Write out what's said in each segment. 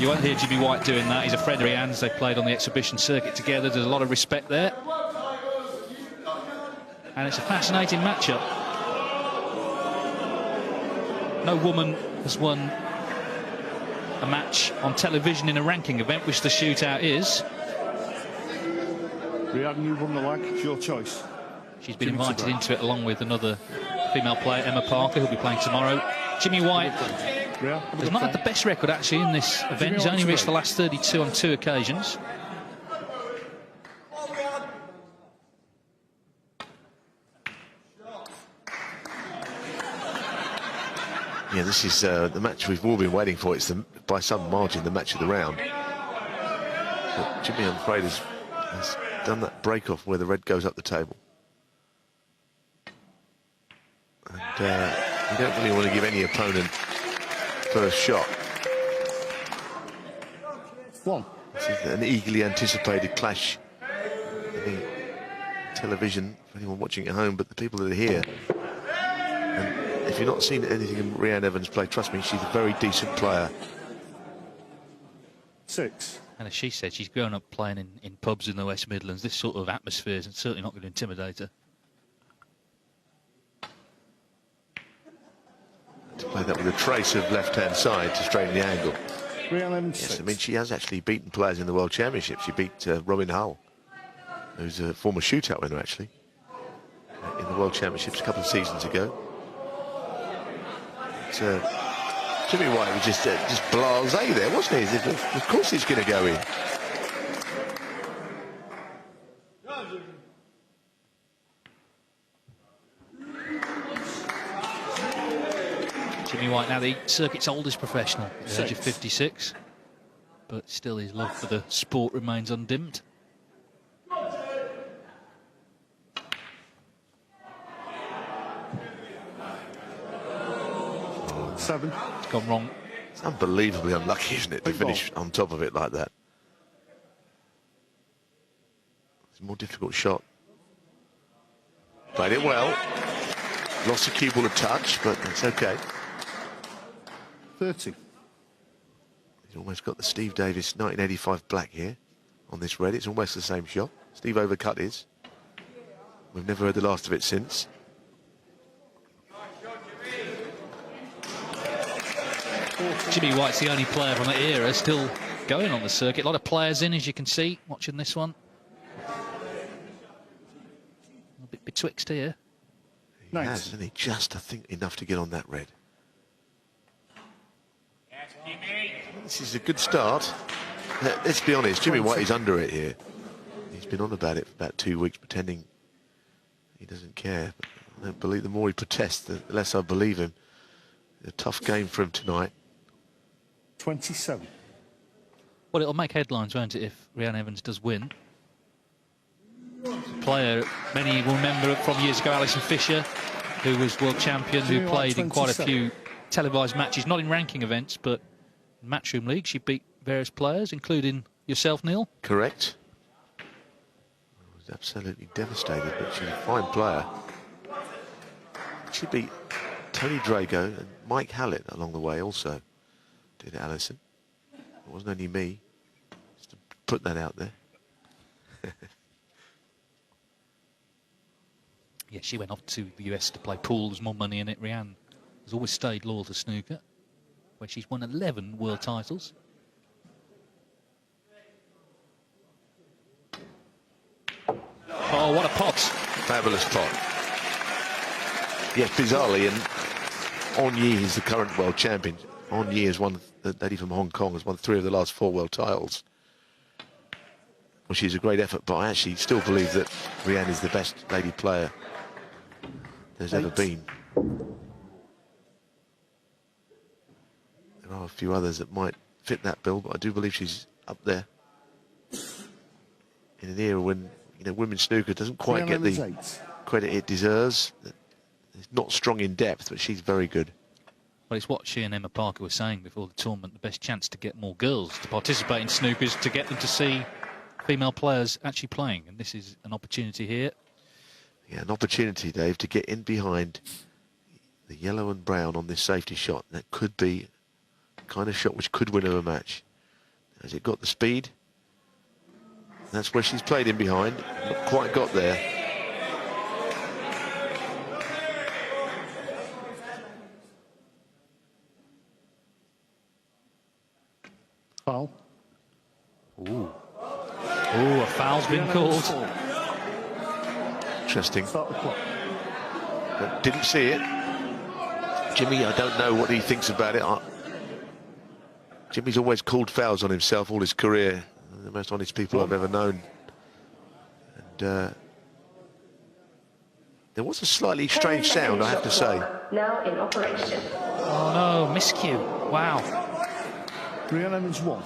You won't hear Jimmy White doing that. He's a friend of Reanne's. They played on the exhibition circuit together. There's a lot of respect there. And it's a fascinating matchup. No woman has won a match on television in a ranking event, which the shootout is. Reanne, you won the leg. It's your choice. She's been invited into it along with another female player, Emma Parker, who'll be playing tomorrow. Jimmy White has not had the best record, actually, in this event. He's only reached the last 32 on 2 occasions. Yeah, this is the match we've all been waiting for. It's by some margin the match of the round. But Jimmy, I'm afraid, has done that break-off where the red goes up the table. And you don't really want to give any opponent first shot. This is an eagerly anticipated clash in the television for anyone watching at home, but the people that are here. And if you've not seen anything in Reanne Evans play, trust me, she's a very decent player. 6. And as she said, she's grown up playing in pubs in the West Midlands. This sort of atmosphere is certainly not going to intimidate her. To play that with a trace of left-hand side to straighten the angle. Reanne Evans. Yes, I mean, she has actually beaten players in the World Championship. She beat Robin Hull, who's a former shootout winner, actually, in the World Championships a couple of seasons ago. Jimmy White was just blasé there, wasn't he? Of course he's going to go in. Jimmy White, now the circuit's oldest professional, at the age of 56. But still his love for the sport remains undimmed. 7. It's gone wrong. It's unbelievably unlucky, isn't it, to finish on top of it like that. It's a more difficult shot. Played it well. Lost the cue ball a touch, but it's okay. 30. He's almost got the Steve Davis 1985 black here on this red. It's almost the same shot. Steve overcut his. We've never heard the last of it since. Jimmy White's the only player from that era still going on the circuit. A lot of players in, as you can see, watching this one. A bit betwixt here. He has, hasn't he? Just, I think, enough to get on that red. This is a good start. Let's be honest, Jimmy White is under it here. He's been on about it for about 2 weeks, pretending he doesn't care. But I don't believe, the more he protests, the less I believe him. A tough game for him tonight. 27. Well, it'll make headlines, won't it, if Reanne Evans does win. A player many will remember from years ago, Alison Fisher, who was world champion, who played in quite a few televised matches, not in ranking events, but in Matchroom League. She beat various players, including yourself, Neil. Correct. I was absolutely devastated, but she's a fine player. She beat Tony Drago and Mike Hallett along the way also, did Alison. It wasn't only me, just to put that out there. Yeah, she went off to the US to play pool. There's more money in it. Reanne has always stayed loyal to snooker, where she's won 11 world titles. Oh, what a pot. Fabulous pot. Yes, bizarrely, and On Yi is the current world champion. On Yi is one, the lady from Hong Kong, has won 3 of the last 4 world titles. Well, she's a great effort, but I actually still believe that Reanne is the best lady player there's ever been. There are a few others that might fit that bill, but I do believe she's up there in an era when, you know, women's snooker doesn't quite get the credit it deserves. It's not strong in depth, but she's very good. Well, it's what she and Emma Parker were saying before the tournament. The best chance to get more girls to participate in snooker is to get them to see female players actually playing, and this is an opportunity here. Yeah, an opportunity, Dave, to get in behind the yellow and brown on this safety shot. That could be the kind of shot which could win her a match. Has it got the speed? That's where she's played in behind. Not quite got there. Foul. Ooh, a foul's been called. Interesting. Start the clock. But didn't see it. Jimmy, I don't know what he thinks about it. Jimmy's always called fouls on himself all his career. The most honest people I've ever known. And there was a slightly strange sound, I have to say. Now in operation. Oh no, miscue. Wow. Reanne Evans 1.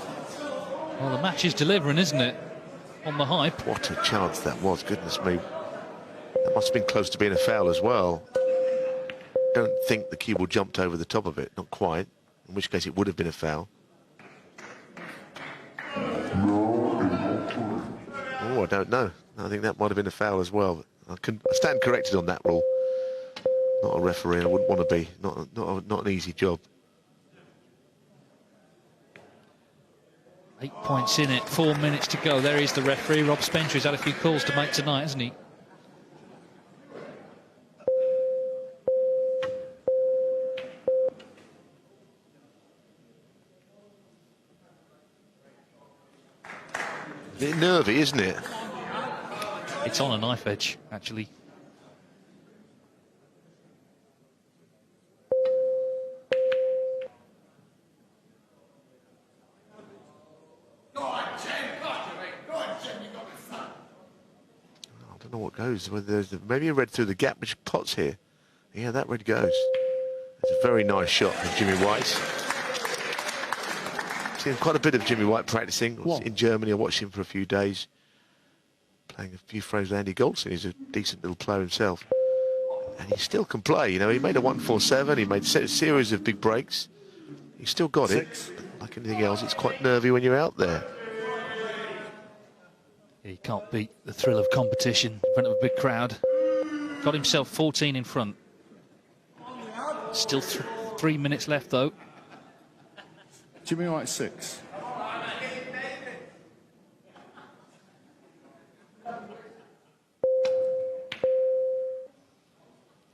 Well, the match is delivering, isn't it? On the hype. What a chance that was, goodness me. That must have been close to being a foul as well. Don't think the cue ball jumped over the top of it, not quite, in which case it would have been a foul. Oh, I don't know. I think that might have been a foul as well. I stand corrected on that rule. Not a referee, I wouldn't want to be. Not an easy job. 8 points in it, 4 minutes to go. There is the referee. Rob Spencer has had a few calls to make tonight, hasn't he? A bit nervy, isn't it? It's on a knife edge, actually. I don't know what goes. Whether there's maybe a red through the gap, which Potts here. Yeah, that red goes. It's a very nice shot from Jimmy White. Seen quite a bit of Jimmy White practicing in Germany. I watched him for a few days, playing a few frames with Andy Goldson. He's a decent little player himself, and he still can play. You know, he made a 147. He made a series of big breaks. He's still got it. Like anything else, it's quite nervy when you're out there. He can't beat the thrill of competition in front of a big crowd. Got himself 14 in front. Still 3 minutes left, though. Jimmy White 6.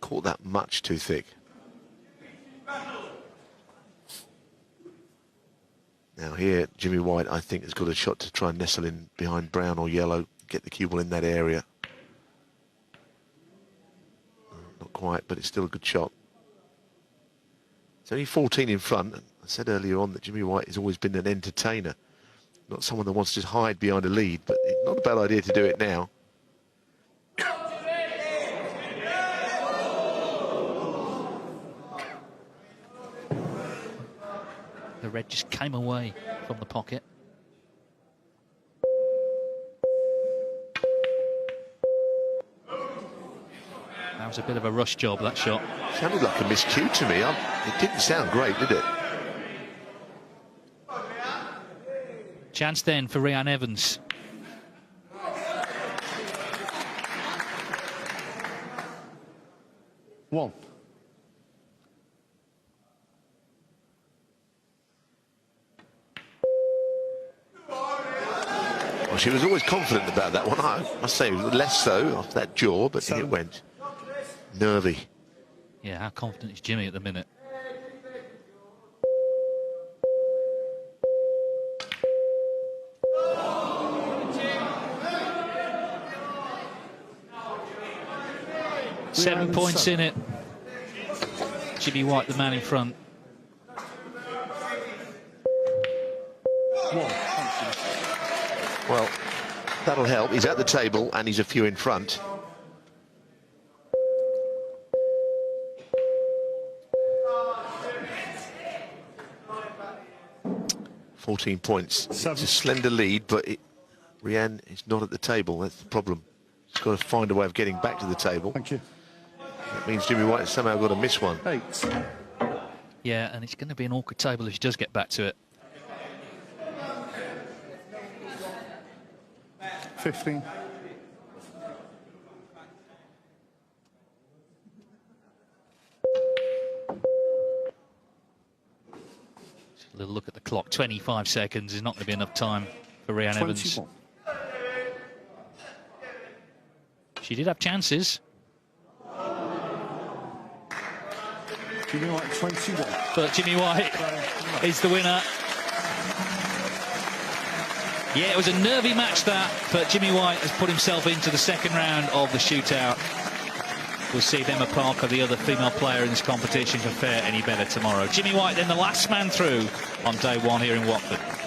Caught that much too thick. Now here, Jimmy White, I think, has got a shot to try and nestle in behind brown or yellow, get the cue ball in that area. Not quite, but it's still a good shot. It's only 14 in front. I said earlier on that Jimmy White has always been an entertainer, not someone that wants to just hide behind a lead, but it's not a bad idea to do it now. The red just came away from the pocket. That was a bit of a rush job, that shot. Sounded like a miscue to me. It didn't sound great, did it? Chance then for Reanne Evans. One. Well, she was always confident about that one. I must say, less so off that jaw, but in it went. Nervy. Yeah, how confident is Jimmy at the minute? Seven points in it. Jimmy White, the man in front. Well, that'll help. He's at the table and he's a few in front. $14 points. It's a slender lead, but Reanne is not at the table. That's the problem. She's got to find a way of getting back to the table. Thank you. That means Jimmy White has somehow got to miss one. 8. Yeah, and it's going to be an awkward table if she does get back to it. 15. A little look at the clock. 25 seconds is not going to be enough time for Reanne Evans. 21. She did have chances. Jimmy White, 21. But Jimmy White is the winner. Yeah, it was a nervy match that, but Jimmy White has put himself into the second round of the shootout. We'll see if Emma Parker, the other female player in this competition, can fare any better tomorrow. Jimmy White then the last man through on day one here in Watford.